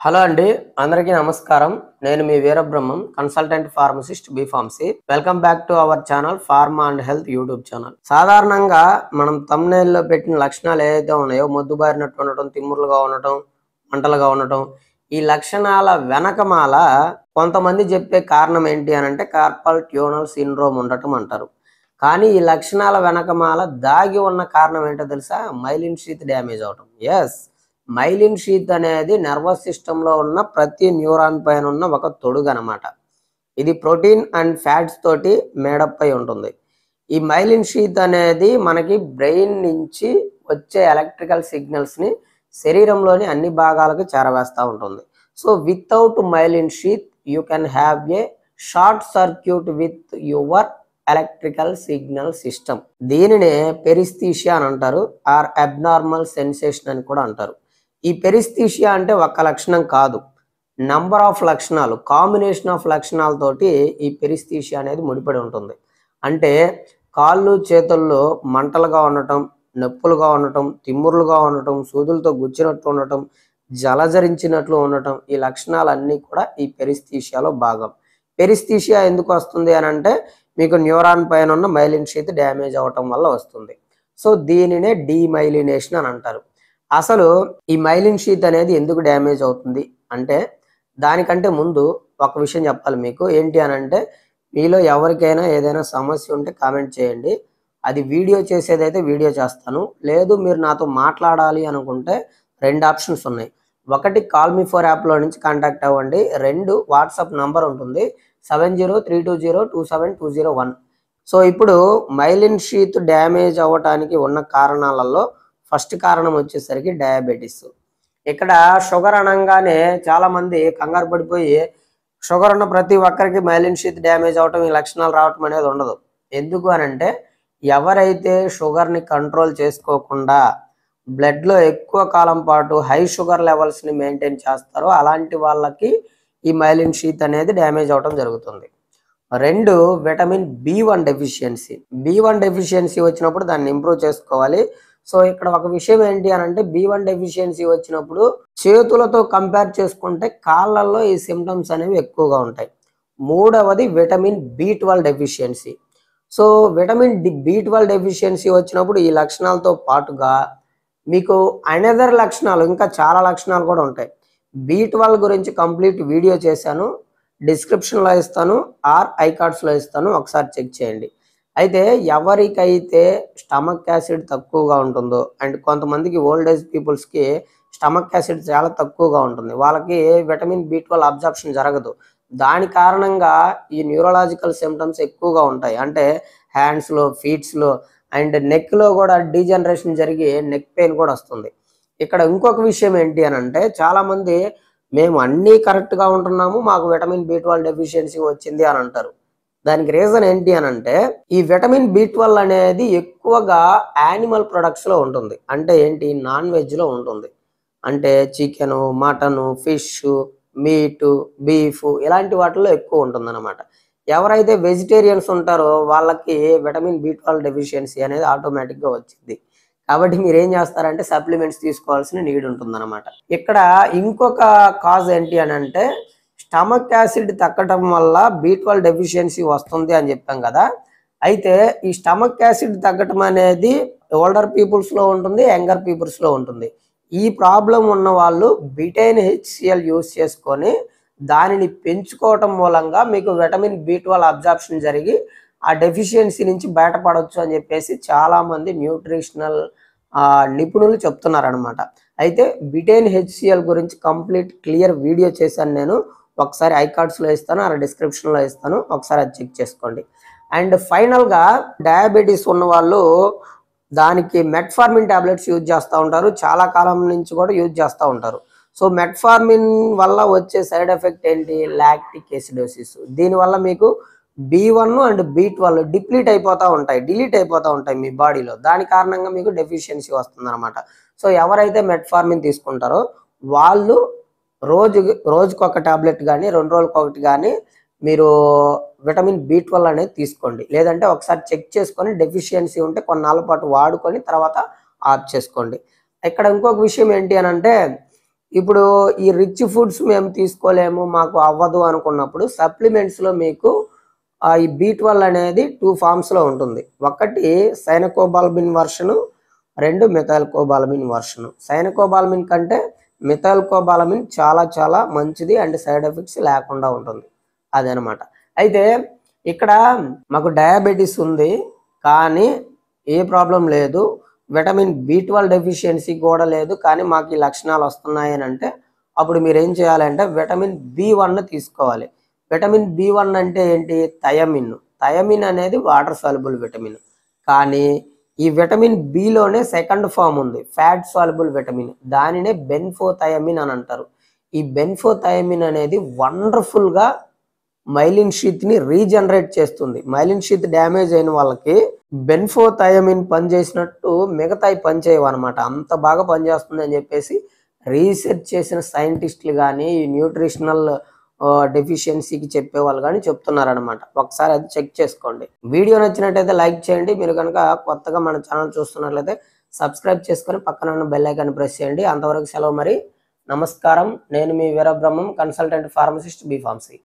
Hello అండి, అందరికీ నమస్కారం. నేను మీ Veerabrahmam, consultant pharmacist B pharmacy. Welcome back to our channel pharma and health YouTube channel. సాధారణంగా మనం థంబ్నెయిల్లో పెట్టిన లక్షణాలు ఏవైతే ఉన్నాయో, మొద్దుబారినట్టు ఉండటం, తిమ్మురులుగా ఉండటం, మంటలుగా ఉండటం, ఈ లక్షణాల వెనకమాల కొంతమంది చెప్పే కారణం ఏంటి అని అంటే కార్పల్ ట్యూనల్ సిండ్రోమ్ ఉండటం అంటారు. కానీ ఈ లక్షణాల వెనకమాల దాగి ఉన్న కారణం ఏంటో తెలుసా? మైలిన్ షీత్ డ్యామేజ్ అవటం. ఎస్, మైలిన్ షీత్ అనేది నర్వస్ సిస్టంలో ఉన్న ప్రతి న్యూరాన్ పైన ఉన్న ఒక తొడుగు అనమాట. ఇది ప్రోటీన్ అండ్ ఫ్యాట్స్ తోటి మేడప్ అయి ఉంటుంది. ఈ మైలిన్ షీత్ అనేది మనకి బ్రెయిన్ నుంచి వచ్చే ఎలక్ట్రికల్ సిగ్నల్స్ని శరీరంలోని అన్ని భాగాలకు చేరవేస్తూ ఉంటుంది. So without myelin sheath you can have a short circuit with your electrical signal system. దీనినే పెరిస్థీషియా అని అంటారు, ఆర్ అబ్నార్మల్ సెన్సేషన్ అని కూడా అంటారు. ఈ పెరిస్థీషియా అంటే ఒక లక్షణం కాదు, నంబర్ ఆఫ్ లక్షణాలు, కాంబినేషన్ ఆఫ్ లక్షణాలతోటి ఈ పెరిస్థీషియా అనేది ముడిపడి ఉంటుంది. అంటే కాళ్ళు చేతుల్లో మంటలుగా ఉండటం, నొప్పులుగా ఉండటం, తిమ్మురులుగా ఉండటం, సూదులతో గుచ్చినట్లు ఉండటం, జలజరించినట్లు ఉండటం, ఈ లక్షణాలన్నీ కూడా ఈ పెరిస్థీషియాలో భాగం. పెరిస్థీషియా ఎందుకు వస్తుంది అని అంటే మీకు న్యూరాన్ పైన ఉన్న మైలిన్ షీత్ డ్యామేజ్ అవటం వల్ల వస్తుంది. సో దీనినే డీమైలినేషన్ అని అంటారు. అసలు ఈ మైలిన్ షీత్ అనేది ఎందుకు డ్యామేజ్ అవుతుంది అంటే దానికంటే ముందు ఒక విషయం చెప్పాలి మీకు. ఏంటి అని అంటే మీలో ఎవరికైనా ఏదైనా సమస్య ఉంటే కామెంట్ చేయండి. అది వీడియో చేసేదైతే వీడియో చేస్తాను, లేదు మీరు నాతో మాట్లాడాలి అనుకుంటే రెండు ఆప్షన్స్ ఉన్నాయి. ఒకటి కాల్ మీ ఫోర్ యాప్లో నుంచి కాంటాక్ట్ అవ్వండి, రెండు వాట్సాప్ నంబర్ ఉంటుంది 7032027201. సో ఇప్పుడు మైలిన్ షీత్ డ్యామేజ్ అవ్వటానికి ఉన్న కారణాలలో ఫస్ట్ కారణం వచ్చేసరికి డయాబెటీస్. ఇక్కడ షుగర్ అనగానే చాలామంది కంగారు పడిపోయి షుగర్ ఉన్న ప్రతి ఒక్కరికి మైలిన్ షీత్ డ్యామేజ్ అవటం, ఈ లక్షణాలు రావటం అనేది ఉండదు. ఎందుకు అని అంటే ఎవరైతే షుగర్ని కంట్రోల్ చేసుకోకుండా బ్లడ్లో ఎక్కువ కాలం పాటు హై షుగర్ లెవెల్స్ని మెయింటైన్ చేస్తారో అలాంటి వాళ్ళకి ఈ మైలిన్ షీత్ అనేది డ్యామేజ్ అవటం జరుగుతుంది. రెండు, vitamin B1 deficiency. B1 deficiency వచ్చినప్పుడు దాన్ని ఇంప్రూవ్ చేసుకోవాలి. సో ఇక్కడ ఒక విషయం ఏంటి అని అంటే B1 డెఫిషియన్సీ వచ్చినప్పుడు చేతులతో కంపేర్ చేసుకుంటే కాళ్ళల్లో ఈ సిమ్టమ్స్ అనేవి ఎక్కువగా ఉంటాయి. మూడవది vitamin B12 deficiency. So vitamin B12 deficiency వచ్చినప్పుడు ఈ లక్షణాలతో పాటుగా మీకు అనదర్ లక్షణాలు, ఇంకా చాలా లక్షణాలు కూడా ఉంటాయి. B12 గురించి కంప్లీట్ వీడియో చేశాను, డిస్క్రిప్షన్లో ఇస్తాను ఆర్ ఐకార్డ్స్లో ఇస్తాను, ఒకసారి చెక్ చేయండి. అయితే ఎవరికైతే స్టమక్ యాసిడ్ తక్కువగా ఉంటుందో అండ్ కొంతమందికి ఓల్డ్ ఏజ్ పీపుల్స్కి స్టమక్ యాసిడ్ చాలా తక్కువగా ఉంటుంది, వాళ్ళకి విటమిన్ B12 అబ్జార్ప్షన్ జరగదు. దాని కారణంగా ఈ న్యూరలాజికల్ సిమ్టమ్స్ ఎక్కువగా ఉంటాయి. అంటే హ్యాండ్స్లో, ఫీట్స్లో అండ్ నెక్లో కూడా డీజనరేషన్ జరిగి నెక్ పెయిన్ కూడా వస్తుంది. ఇక్కడ ఇంకొక విషయం ఏంటి అని అంటే చాలామంది మేము అన్నీ కరెక్ట్గా ఉంటున్నాము, మాకు విటమిన్ B12 డెఫిషియన్సీ వచ్చింది అని అంటారు. దానికి రీజన్ ఏంటి అని అంటే ఈ విటమిన్ B12 అనేది ఎక్కువగా యానిమల్ ప్రొడక్ట్స్లో ఉంటుంది. అంటే ఏంటి, నాన్ వెజ్లో ఉంటుంది. అంటే chicken, mutton, fish, meat, beef ఇలాంటి వాటిల్లో ఎక్కువ ఉంటుంది అనమాట. ఎవరైతే వెజిటేరియన్స్ ఉంటారో వాళ్ళకి విటమిన్ B12 డెఫిషియన్సీ అనేది ఆటోమేటిక్గా వచ్చింది. కాబట్టి మీరు ఏం చేస్తారంటే సప్లిమెంట్స్ తీసుకోవాల్సిన నీడ్ ఉంటుందన్నమాట. ఇక్కడ ఇంకొక కాజ్ ఏంటి అని అంటే స్టమక్ యాసిడ్ తగ్గటం వల్ల B12 డెఫిషియన్సీ వస్తుంది అని చెప్పాం కదా. అయితే ఈ స్టమక్ యాసిడ్ తగ్గటం అనేది ఓల్డర్ పీపుల్స్లో ఉంటుంది, యంగర్ పీపుల్స్లో ఉంటుంది. ఈ ప్రాబ్లం ఉన్న వాళ్ళు బిటైన్ HCl యూస్ చేసుకొని దానిని పెంచుకోవటం మూలంగా మీకు విటమిన్ B12 అబ్జార్ప్షన్ జరిగి ఆ డెఫిషియన్సీ నుంచి బయటపడవచ్చు అని చెప్పేసి చాలామంది న్యూట్రిషనల్ నిపుణులు చెప్తున్నారనమాట. అయితే బిటైన్ HCl గురించి కంప్లీట్ క్లియర్ వీడియో చేశాను నేను, ఒకసారి ఐకార్డ్స్లో ఇస్తాను, ఆ డిస్క్రిప్షన్లో ఇస్తాను, ఒకసారి అది చెక్ చేసుకోండి. అండ్ ఫైనల్గా డయాబెటీస్ ఉన్న వాళ్ళు దానికి మెట్ఫార్మిన్ ట్యాబ్లెట్స్ యూజ్ చేస్తూ ఉంటారు, చాలా కాలం నుంచి కూడా యూజ్ చేస్తూ ఉంటారు. సో మెట్ఫార్మిన్ వల్ల వచ్చే సైడ్ ఎఫెక్ట్ ఏంటి, లాక్టిక్ ఎసిడోసిస్. దీనివల్ల మీకు B1 అండ్ B12 డిలీట్ అయిపోతూ ఉంటాయి మీ బాడీలో. దాని కారణంగా మీకు డెఫిషియన్సీ వస్తుంది అనమాట. సో ఎవరైతే మెట్ఫార్మిన్ తీసుకుంటారో వాళ్ళు రోజుకొక టాబ్లెట్ కానీ 2 రోజులకు ఒకటి కానీ మీరు విటమిన్ B12 అనేది తీసుకోండి. లేదంటే ఒకసారి చెక్ చేసుకొని డెఫిషియన్సీ ఉంటే కొన్నాళ్ళ పాటు వాడుకొని తర్వాత ఆఫ్ చేసుకోండి. ఇక్కడ ఇంకొక విషయం ఏంటి అని అంటే ఇప్పుడు ఈ రిచ్ ఫుడ్స్ మేము తీసుకోలేము, మాకు అవ్వదు అనుకున్నప్పుడు సప్లిమెంట్స్లో మీకు ఈ B12 అనేది 2 ఫామ్స్లో ఉంటుంది. ఒకటి సైనకోబాల్మిన్ వర్షను, 2 మిథైల్కోబాలమిన్ వర్షను. సైనకోబాలమిన్ కంటే మిథైల్కోబాలమిన్ చాలా చాలా మంచిది అండ్ సైడ్ ఎఫెక్ట్స్ లేకుండా ఉంటుంది, అదనమాట. అయితే ఇక్కడ మాకు డయాబెటీస్ ఉంది కానీ ఏ ప్రాబ్లం లేదు, విటమిన్ B12 డెఫిషియన్సీ కూడా లేదు కానీ మాకు ఈ లక్షణాలు వస్తున్నాయి అని అంటే అప్పుడు మీరు ఏం చేయాలంటే విటమిన్ B1 తీసుకోవాలి. విటమిన్ B1 అంటే ఏంటి? థయమిన్. థయమిన్ అనేది వాటర్ సాల్యుబుల్ విటమిన్. కానీ ఈ విటమిన్ బిలోనే సెకండ్ ఫామ్ ఉంది, ఫ్యాట్ సాల్యుబుల్ విటమిన్. దానినే బెన్ఫోథయమిన్ అని అంటారు. ఈ బెన్ఫోథయమిన్ అనేది వండర్ఫుల్గా మైలిన్ షీత్ని రీజనరేట్ చేస్తుంది. మైలిన్ షీత్ డ్యామేజ్ అయిన వాళ్ళకి బెన్ఫోథయమిన్ పనిచేసినట్టు మిగతాయి పనిచేయవు అనమాట. అంత బాగా పనిచేస్తుంది అని చెప్పేసి రీసెర్చ్ చేసిన సైంటిస్టులు కానీ ఈ న్యూట్రిషనల్ డెఫిషియన్సీకి చెప్పేవాళ్ళు కానీ చెప్తున్నారనమాట. ఒకసారి అది చెక్ చేసుకోండి. వీడియో నచ్చినట్టయితే లైక్ చేయండి. మీరు కనుక కొత్తగా మన ఛానల్ చూస్తున్నట్లయితే సబ్స్క్రైబ్ చేసుకొని పక్కన ఉన్న బెల్ ఐకాన్ ప్రెస్ చేయండి. అంతవరకు సెలవు మరి. నమస్కారం. నేను మీ Veerabrahmam, consultant pharmacist, B pharmacy.